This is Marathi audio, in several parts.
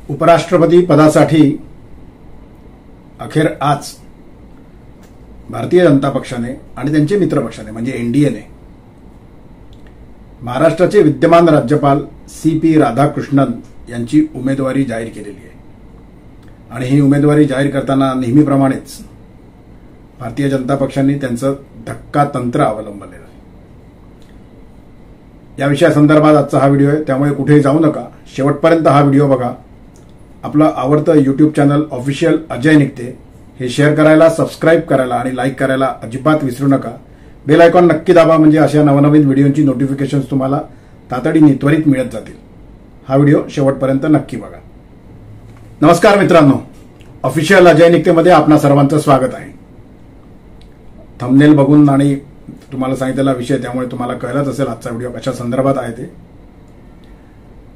उपराष्ट्रपती पदासाठी अखेर आज भारतीय जनता पक्षाने आणि त्यांचे मित्र पक्षाने म्हणजे एनडीएने महाराष्ट्राचे विद्यमान राज्यपाल सी.पी. राधाकृष्णन यांची उमेदवारी जाहीर केलेली आहे। आणि ही उमेदवारी जाहीर करताना नेहमीप्रमाणेच भारतीय जनता पक्षाने त्यांचं धक्का तंत्र अवलंबलेलं आहे। या विषयासंदर्भात आजचा हा व्हिडिओ आहे, त्यामुळे कुठेही जाऊ नका, शेवटपर्यंत हा व्हिडिओ बघा। आपलं आवडतं यूट्यूब चॅनल ऑफिशियल अजय निकते हे शेअर करायला, सबस्क्राईब करायला आणि लाईक करायला अजिबात विसरू नका। बेल आयकॉन नक्की दाबा, म्हणजे अशा नवनवीन व्हिडिओंची नोटिफिकेशन्स तुम्हाला तातडीने त्वरित मिळत जातील। हा व्हिडिओ शेवटपर्यंत नक्की बघा। नमस्कार मित्रांनो, ऑफिशियल अजय निकतेमध्ये आपणा सर्वांचं स्वागत आहे। थंबनेल बघून आणि तुम्हाला सांगितलेला विषय, त्यामुळे तुम्हाला कळलंच असेल आजचा व्हिडिओ कशा संदर्भात आहे ते।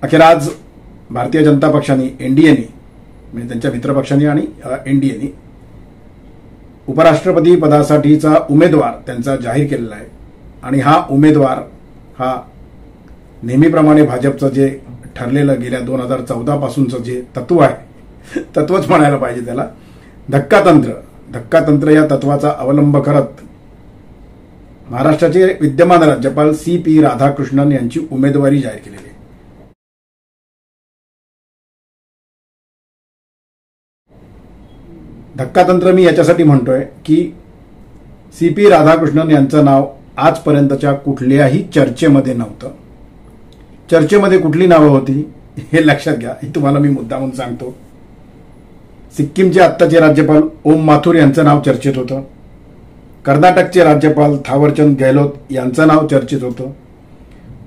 अखेर आज भारतीय जनता पक्षाने एनडीएने म्हणजे त्यांच्या मित्रपक्षांनी आणि एनडीएने उपराष्ट्रपती पदासाठीचा उमेदवार त्यांचा जाहीर केलेला आहे। आणि हा उमेदवार हा नेहमीप्रमाणे भाजपचं जे ठरलेलं गेल्या 2014 पासूनचं जे तत्व आहे, तत्वच म्हणायला पाहिजे त्याला, धक्कातंत्र या तत्वाचा अवलंब करत महाराष्ट्राचे विद्यमान राज्यपाल सी.पी. राधाकृष्णन यांची उमेदवारी जाहीर केलेली आहे। धक्कातंत्र मी याच्यासाठी म्हणतोय की सी.पी. राधाकृष्णन यांचं नाव आजपर्यंतच्या कुठल्याही चर्चेमध्ये नव्हतं। चर्चेमध्ये कुठली नावं होती हे लक्षात घ्या, हे तुम्हाला मी मुद्दामून सांगतो। सिक्कीमचे आत्ताचे राज्यपाल ओम माथुर यांचं नाव चर्चेत होतं। कर्नाटकचे राज्यपाल थावरचंद गेहलोत यांचं नाव चर्चेत होतं।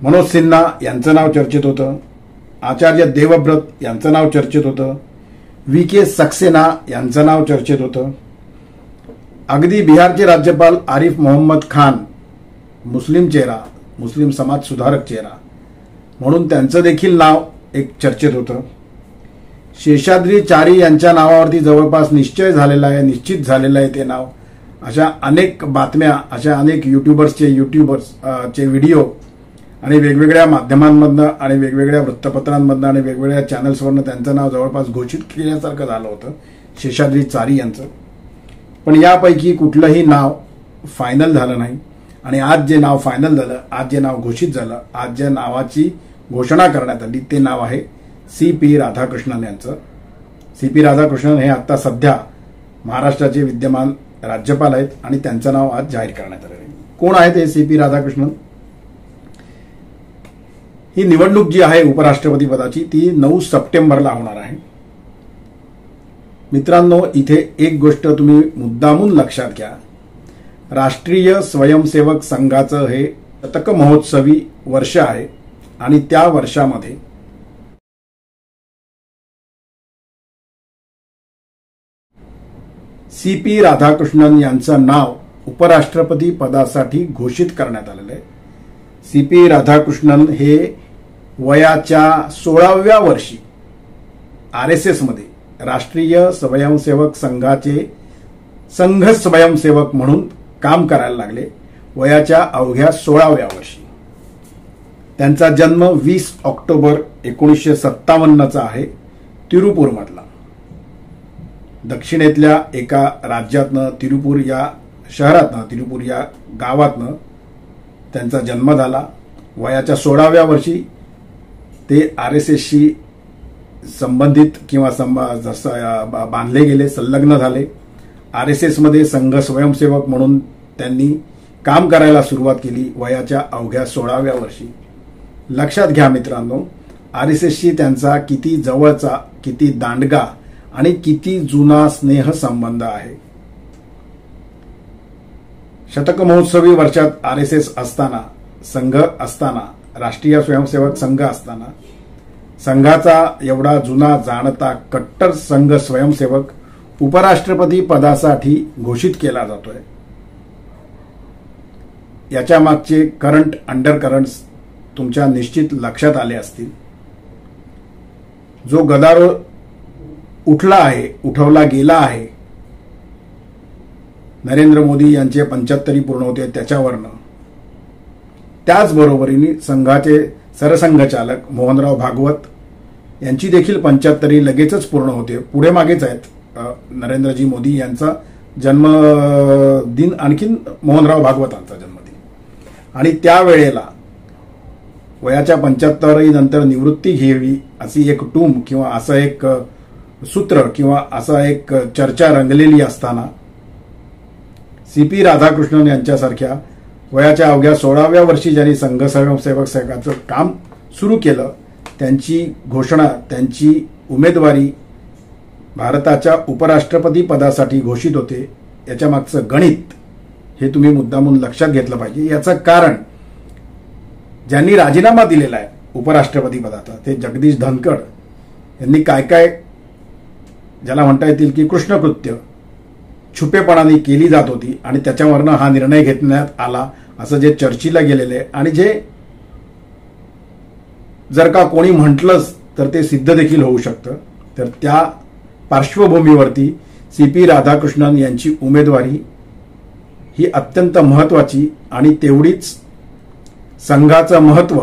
मनोज सिन्हा यांचं नाव चर्चेत होतं। आचार्य देवव्रत यांचं नाव चर्चेत होतं। व्ही.के. सक्सेना यांचं नाव चर्चेत होतं। अगदी बिहारचे राज्यपाल आरिफ मोहम्मद खान, मुस्लिम चेहरा, मुस्लिम समाज सुधारक चेहरा म्हणून त्यांचं देखील नाव एक चर्चेत होतं। शेषाद्री चारी यांच्या नावावरती जवळपास निश्चित झालेलं आहे ते नाव। अशा अनेक बातम्या, अशा अनेक युट्यूबर्सचे व्हिडिओ आणि वेगवेगळ्या माध्यमांमधनं आणि वेगवेगळ्या वृत्तपत्रांमधनं आणि वेगवेगळ्या चॅनल्सवरनं त्यांचं नाव जवळपास घोषित केल्यासारखं झालं होतं, शेषाद्री चारी यांचं। पण यापैकी कुठलंही नाव फायनल झालं नाही। आणि आज जे नाव फायनल झालं, आज जे नाव घोषित झालं, आज ज्या नावाची घोषणा करण्यात आली ते नाव आहे सी.पी. राधाकृष्णन यांचं। सी.पी. राधाकृष्णन हे आता सध्या महाराष्ट्राचे विद्यमान राज्यपाल आहेत आणि त्यांचं नाव आज जाहीर करण्यात आलं आहे। कोण आहेत हे सी.पी. राधाकृष्णन? ही निवडणूक जी आहे उपराष्ट्रपती पदाची ती 9 सप्टेंबरला होणार आहे। मित्रांनो, इथे एक गोष्ट तुम्ही मुद्दामून लक्षात घ्या, राष्ट्रीय स्वयंसेवक संघाचं हे शतक महोत्सवी वर्ष आहे आणि त्या वर्षामध्ये सी.पी. राधाकृष्णन यांचं नाव उपराष्ट्रपती पदासाठी घोषित करण्यात आलेलं आहे। सी.पी. राधाकृष्णन हे वयाच्या 16व्या वर्षी RSS मध्ये राष्ट्रीय स्वयंसेवक संघाचे संघ स्वयंसेवक म्हणून काम करायला लागले, वयाच्या अवघ्या 16व्या वर्षी। त्यांचा जन्म 20 ऑक्टोबर 1957चा आहे, तिरुपूरमधला। दक्षिणेतल्या एका राज्यातनं, तिरुपूर या शहरातनं, तिरुपूर या गावातनं त्यांचा जन्म झाला। वयाच्या 16व्या वर्षी ते RSSशी संबंधित किंवा बांधले गेले, संलग्न झाले। RSS मध्ये संघ स्वयंसेवक म्हणून त्यांनी काम करायला सुरुवात केली वयाच्या अवघ्या 16व्या वर्षी। लक्षात घ्या मित्रांनो, RSSशी त्यांचा किती जवळचा, किती दांडगा आणि किती जुना स्नेह संबंध आहे। शतक महोत्सवी वर्षात RSS असताना, संघ असताना, राष्ट्रीय स्वयंसेवक संघ असताना, संघाचा एवढा जुना जाणता कट्टर संघ स्वयंसेवक उपराष्ट्रपती पदासाठी घोषित केला जातोय। याच्या मागचे करंट अंडरकरंट्स तुमच्या निश्चित लक्षात आले असतील। जो गदारोळ उठवला गेला आहे, नरेंद्र मोदी यांचे 75 पूर्ण होते त्याच्यावरनं, त्याचबरोबरीने संघाचे सरसंघचालक मोहनराव भागवत यांची देखील 75 लगेचच पूर्ण होते. पुढे मागेच आहेत नरेंद्रजी मोदी यांचा जन्मदिन, आणखीन मोहनराव भागवतांचा जन्मदिन. आणि त्यावेळेला वयाच्या 75 नंतर निवृत्ती घ्यावी अशी एक टूम किंवा असं एक सूत्र किंवा असा एक चर्चा रंगलेली असताना CP राधाकृष्णन यांच्यासारख्या वयाच्या अवघ्या 16व्या वर्षी ज्यांनी संघ स्वयंसेवक संघाचं काम सुरू केलं, त्यांची घोषणा, त्यांची उमेदवारी भारताच्या उपराष्ट्रपती पदासाठी घोषित होते. याच्या मागचं गणित हे तुम्ही मुद्दामून लक्षात घेतलं पाहिजे. याचं कारण ज्यांनी राजीनामा दिलेला आहे उपराष्ट्रपती पदाचा ते जगदीश धनखड यांनी काय काय ज्याला म्हणता येतील की कृष्णकृत्य छुपेपणाने केली जात होती आणि त्याच्यावरनं हा निर्णय घेण्यात आला असं जे चर्चेला गेलेले आणि जे जर का कोणी म्हटलंच तर ते सिद्ध देखील होऊ शकतं. तर त्या पार्श्वभूमीवरती CP राधाकृष्णन यांची उमेदवारी ही अत्यंत महत्वाची आणि तेवढीच संघाचं महत्व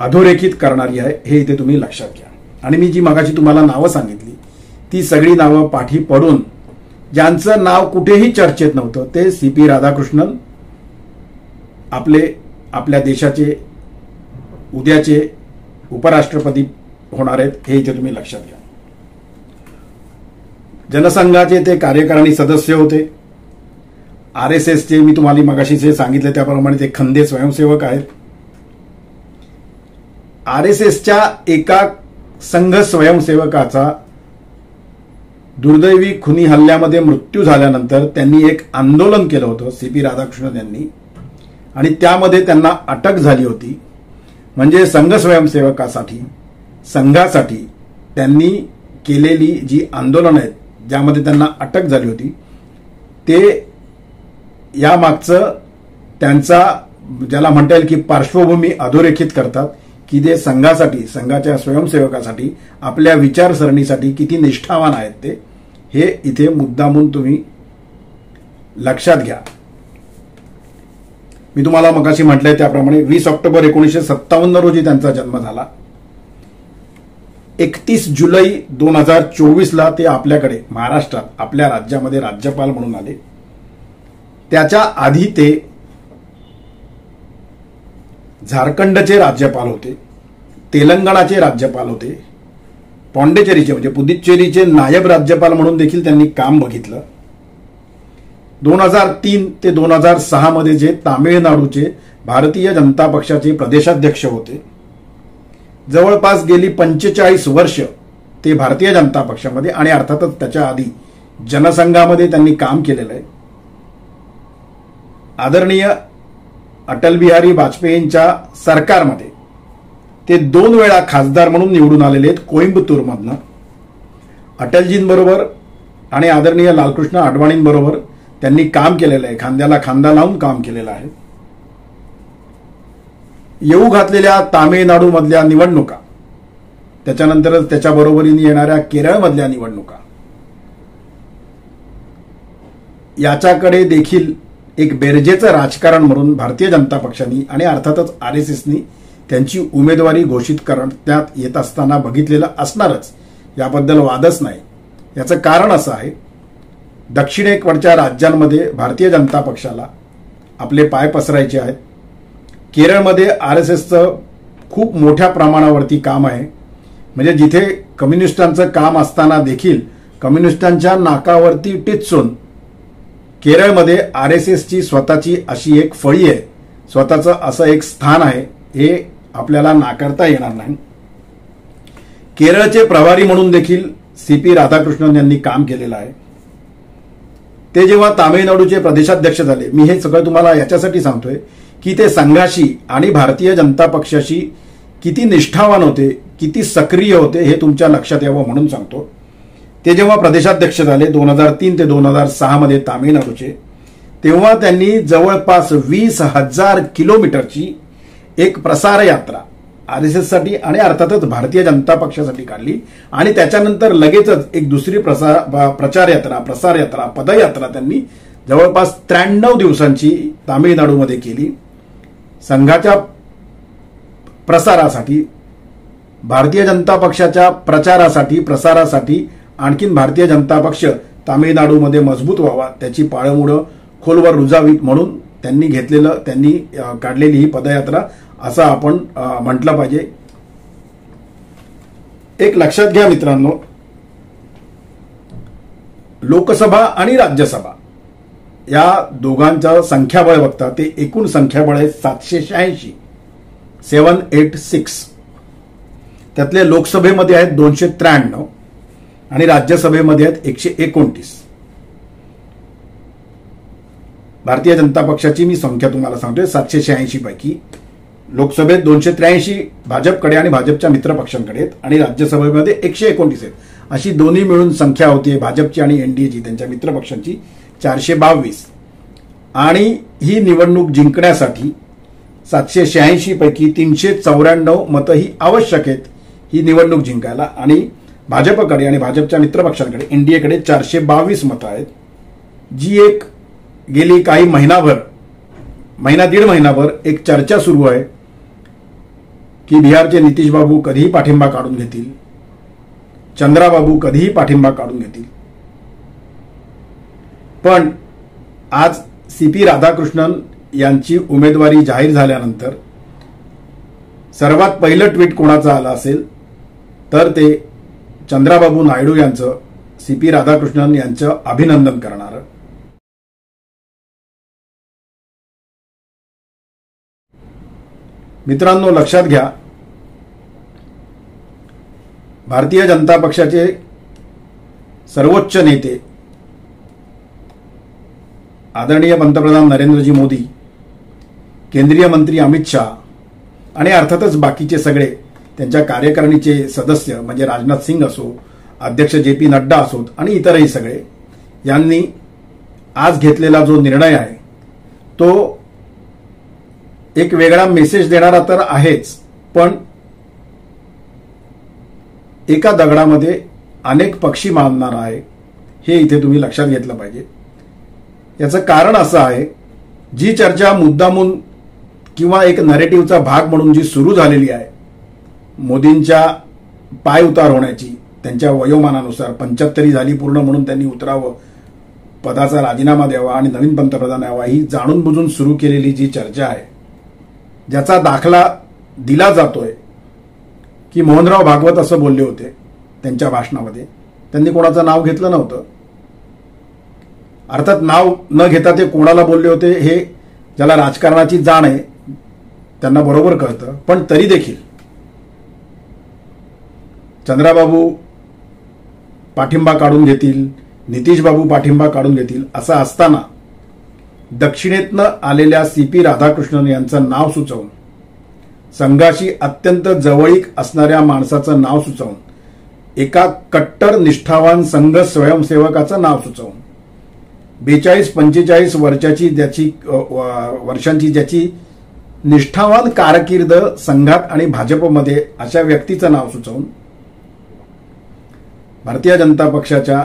अधोरेखित करणारी आहे, हे इथे तुम्ही लक्षात घ्या. आणि मी जी मगाशी तुम्हाला नावं सांगितली ती सगळी नावं पाठी पडून ज्यांचं नाव कुठेही चर्चेत नव्हतं ते CP राधाकृष्णन आपल्या देशाचे उद्याचे उपराष्ट्रपती होणार आहेत, हे इथे तुम्ही लक्षात घ्या. जनसंघाचे ते कार्यकारिणी सदस्य होते. RSSचे मी तुम्हाला मगाशी जे सांगितले त्याप्रमाणे ते खंदे स्वयंसेवक आहेत. RSSच्या एका संघ स्वयंसेवकाचा दुर्दैवी खुनी हल्ल्यामध्ये मृत्यू झाल्यानंतर त्यांनी एक आंदोलन केलं होतं CP राधाकृष्णन यांनी, आणि त्यामध्ये त्यांना अटक झाली होती. म्हणजे संघ स्वयंसेवकासाठी संघासाठी त्यांनी केलेली जी आंदोलन आहेत ज्यामध्ये त्यांना अटक झाली होती ते यामागचं त्यांचा ज्याला म्हणता येईल की पार्श्वभूमी अधोरेखित करतात की ते संघासाठी, संघाच्या स्वयंसेवकासाठी, आपल्या विचारसरणीसाठी किती निष्ठावान आहेत ते, हे इथे मुद्दामून तुम्ही लक्षात घ्या. मी तुम्हाला मगाशी म्हटलंय त्याप्रमाणे 20 ऑक्टोबर 1957 रोजी त्यांचा जन्म झाला. 31 जुलै 2024ला ते आपल्याकडे महाराष्ट्रात आपल्या राज्यामध्ये राज्यपाल म्हणून आले. त्याच्या आधी ते झारखंडचे राज्यपाल होते, तेलंगणाचे राज्यपाल होते, पॉंडेचेरीचे म्हणजे पुदुच्चेरीचे नायब राज्यपाल म्हणून देखील त्यांनी काम बघितलं. 2003 ते 2006 मध्ये जे तामिळनाडूचे भारतीय जनता पक्षाचे प्रदेशाध्यक्ष होते. जवळपास गेली 45 वर्ष ते भारतीय जनता पक्षामध्ये आणि अर्थातच त्याच्या आधी जनसंघामध्ये त्यांनी काम केलेलं आहे. आदरणीय अटल बिहारी वाजपेयींच्या सरकारमध्ये ते 2 वेळा खासदार म्हणून निवडून आलेले आहेत कोइंबतूरमधनं. अटलजींबरोबर आणि आदरणीय लालकृष्ण अडवाणींबरोबर त्यांनी काम केलेलं आहे, खांद्याला खांदा लावून काम केलेलं आहे. येऊ घातलेल्या तामिळनाडूमधल्या निवडणुका, त्याच्यानंतरच त्याच्याबरोबरीने येणाऱ्या केरळमधल्या निवडणुका, याच्याकडे देखील एक बेरजेचं राजकारण म्हणून भारतीय जनता पक्षाने आणि अर्थातच RSSनी त्यांची उमेदवारी घोषित करण्यात येत असताना बघितलेलं असणारच, याबद्दल वादच नाही. याचं कारण असं आहे, दक्षिणेकडच्या राज्यांमध्ये भारतीय जनता पक्षाला आपले पाय पसरायचे आहेत. केरळमध्ये RSSचं खूप मोठ्या प्रमाणावरती काम आहे. म्हणजे जिथे कम्युनिस्टांचं काम असताना देखील कम्युनिस्टांच्या नाकावरती टिचून केरळमध्ये RSSची स्वतःची अशी एक फळी आहे, स्वतःचं असं एक स्थान आहे, हे आपल्याला नाकारता येणार नाही. केरळचे प्रभारी म्हणून देखील CP राधाकृष्णन यांनी काम केलेलं आहे. ते जेव्हा तामिळनाडूचे प्रदेशाध्यक्ष झाले, मी हे सगळं तुम्हाला याच्यासाठी सांगतोय की ते संघाशी आणि भारतीय जनता पक्षाशी किती निष्ठावान होते, किती सक्रिय होते, हे तुमच्या लक्षात यावं म्हणून सांगतो. ते जेव्हा प्रदेशाध्यक्ष झाले 2003 ते 2006 मध्ये तामिळनाडूचे, तेव्हा त्यांनी जवळपास 20,000 किलोमीटरची एक प्रसार यात्रा RSSसाठी आणि अर्थातच भारतीय जनता पक्षासाठी काढली. आणि त्याच्यानंतर लगेचच एक दुसरी प्रचार यात्रा, प्रसार यात्रा, पदयात्रा त्यांनी जवळपास 93 दिवसांची तामिळनाडूमध्ये केली. संघाच्या प्रसारासाठी भारतीय जनता पक्षाच्या प्रचारासाठी प्रसारासाठी आणखीन भारतीय जनता पक्ष तामिळनाडूमध्ये मजबूत व्हावा, त्याची पाळंमुळं खोलवर रुजावीत म्हणून त्यांनी काढलेली ही पदयात्रा असं आपण म्हटलं पाहिजे. एक लक्षात घ्या मित्रांनो, लोकसभा आणि राज्यसभा या दोघांचं संख्याबळ बघता ते एकूण संख्याबळ आहे 786, 786. त्यातले लोकसभेमध्ये आहेत 293 आणि राज्यसभेमध्ये आहेत 129. भारतीय जनता पक्षाची मी संख्या तुम्हाला सांगतोय 786 पैकी लोकसभेत 283 भाजपकडे आणि भाजपच्या मित्र पक्षांकडे आहेत आणि राज्यसभेमध्ये 129 आहेत. अशी दोन्ही मिळून संख्या होती भाजपची आणि एनडीएची, त्यांच्या मित्र पक्षांची 422. आणि ही निवडणूक जिंकण्यासाठी 786 पैकी 394 मतं ही आवश्यक आहेत ही निवडणूक जिंकायला. आणि भाजपकडे आणि भाजपच्या मित्र पक्षांकडे एनडीएकडे 422 मतं आहेत. जी एक गेली काही दीड महिनाभर एक चर्चा सुरू आहे की बिहारचे नितीश बाबू कधीही पाठिंबा काढून घेतील, चंद्राबाबू कधीही पाठिंबा काढून घेतील. पण आज सीपी राधाकृष्णन यांची उमेदवारी जाहीर झाल्यानंतर सर्वात पहिलं ट्विट कोणाचं आलं असेल तर ते चंद्राबाबू नायडू यांचं सीपी राधाकृष्णन यांचं अभिनंदन करणारं. मित्रांनो लक्षात घ्या, भारतीय जनता पक्षाचे सर्वोच्च नेते आदरणीय पंतप्रधान नरेंद्रजी मोदी, केंद्रीय मंत्री अमित शाह आणि अर्थातच बाकीचे सगळे त्यांच्या कार्यकारिणीचे सदस्य म्हणजे राजनाथ सिंग असो, अध्यक्ष जे.पी. नड्डा असोत आणि इतरही सगळे यांनी आज घेतलेला जो निर्णय आहे तो एक वेगळा मेसेज देणारा तर आहेच, पण एका दगडामध्ये अनेक पक्षी मारणारा आहे हे इथे तुम्ही लक्षात घेतलं पाहिजे. याचं कारण असं आहे, जी चर्चा मुद्दामून किंवा एक नरेटिव्हचा भाग म्हणून जी सुरू झालेली आहे मोदींच्या पाय उतार होण्याची, त्यांच्या वयोमानानुसार 75 झाली पूर्ण म्हणून त्यांनी उतरावं, पदाचा राजीनामा द्यावा आणि नवीन पंतप्रधान यावा, ही जाणून बुजून सुरू केलेली जी चर्चा आहे ज्याचा दाखला दिला जातोय की मोहनराव भागवत असं बोलले होते त्यांच्या भाषणामध्ये, त्यांनी कोणाचं नाव घेतलं नव्हतं. अर्थात नाव न घेता ते कोणाला बोलले होते हे ज्याला राजकारणाची जाण आहे त्यांना बरोबर कळतं. पण तरी देखील चंद्राबाबू पाठिंबा काढून घेतील, नितीश बाबू पाठिंबा काढून घेतील असं असताना दक्षिणेतनं आलेल्या सीपी राधाकृष्णन यांचं नाव सुचवून, संघाशी अत्यंत जवळीक असणाऱ्या माणसाचं नाव सुचवून, एका कट्टर निष्ठावान संघ स्वयंसेवकाचं नाव सुचवून, 42-45 वर्षांची ज्याची निष्ठावान कारकीर्द संघात आणि भाजपमध्ये अशा व्यक्तीचं नाव सुचवून भारतीय जनता पक्षाच्या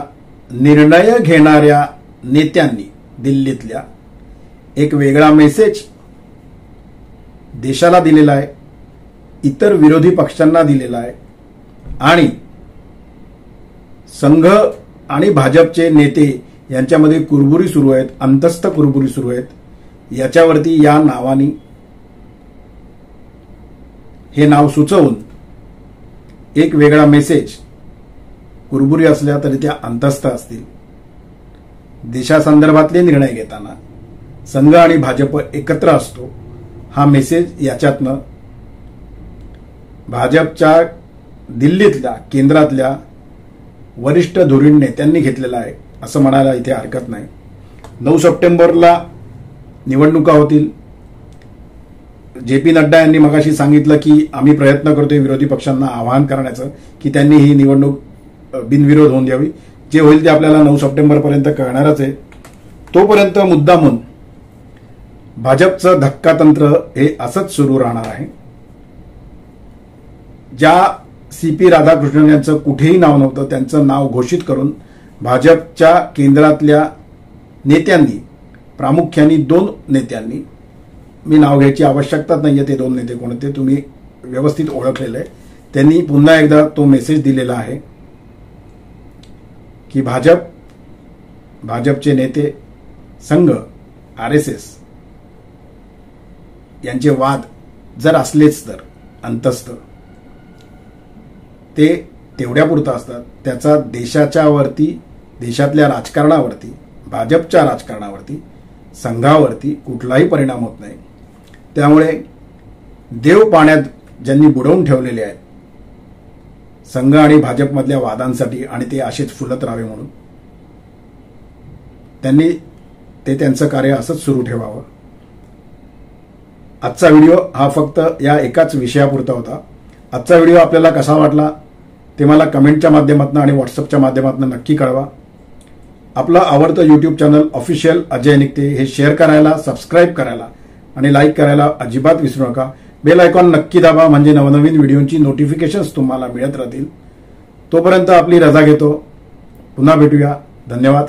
निर्णय घेणाऱ्या नेत्यांनी दिल्लीतल्या एक वेगळा मेसेज देशाला दिलेला आहे, इतर विरोधी पक्षांना दिलेला आहे आणि संघ आणि भाजपचे नेते यांच्यामध्ये कुरबुरी सुरू आहेत, अंतस्थ कुरबुरी सुरू आहेत. याच्यावरती या नावानी हे नाव सुचवून एक वेगळा मेसेज, कुरबुरी असल्या तरी त्या अंतस्थ असतील, देशासंदर्भातले निर्णय घेताना संघ आणि भाजप एकत्र असतो हा मेसेज याच्यातनं भाजपच्या दिल्लीतल्या केंद्रातल्या वरिष्ठ धुरीण नेत्यांनी घेतलेला आहे असं म्हणायला इथे हरकत नाही. 9 सप्टेंबरला निवडणुका होतील. जे.पी. नड्डा यांनी मगाशी सांगितलं की आम्ही प्रयत्न करतोय विरोधी पक्षांना आवाहन करण्याचं की त्यांनी ही निवडणूक बिनविरोध होऊन द्यावी. जे होईल ते आपल्याला 9 सप्टेंबरपर्यंत कळणारच आहे. तोपर्यंत मुद्दामून भाजपचं धक्कातंत्र हे असंच सुरू राहणार आहे. ज्या सीपी राधाकृष्णन यांचं कुठेही नाव नव्हतं त्यांचं नाव घोषित करून भाजपच्या केंद्रातल्या नेत्यांनी, प्रामुख्याने 2 नेत्यांनी, मी नाव घ्यायची आवश्यकताच नाहीये ते 2 नेते कोणते, तुम्ही व्यवस्थित ओळखलेलं आहे, त्यांनी पुन्हा एकदा तो मेसेज दिलेला आहे की भाजपचे नेते, संघ, RSS यांचे वाद जर असलेच तर अंतस्थ ते तेवढ्यापुरतं असतात. त्याचा देशातल्या राजकारणावरती, भाजपच्या राजकारणावरती, संघावरती कुठलाही परिणाम होत नाही. त्यामुळे देव पाण्यात ज्यांनी बुडवून ठेवलेले आहेत संघ आणि भाजपमधल्या वादांसाठी आणि ते असेच फुलत राहावे म्हणून, त्यांनी त्यांचं कार्य असंच सुरू ठेवावं. आजचा व्हिडिओ हा फक्त या एकाच विषयापुरता होता. आजचा व्हिडिओ आपल्याला कसा वाटला ते मला कमेंटच्या माध्यमातून आणि व्हॉट्सअपच्या माध्यमातून नक्की कळवा. आपलं आवडतं यूट्यूब चॅनल ऑफिशियल अजय निकते हे शेअर करायला, सबस्क्राईब करायला आणि लाईक करायला अजिबात विसरू नका. बेल आयकॉन नक्की दाबा म्हणजे नवनवीन व्हिडिओची नोटिफिकेशन्स तुम्हाला मिळत राहतील. तोपर्यंत आपली रजा घेतो. पुन्हा भेटूया. धन्यवाद.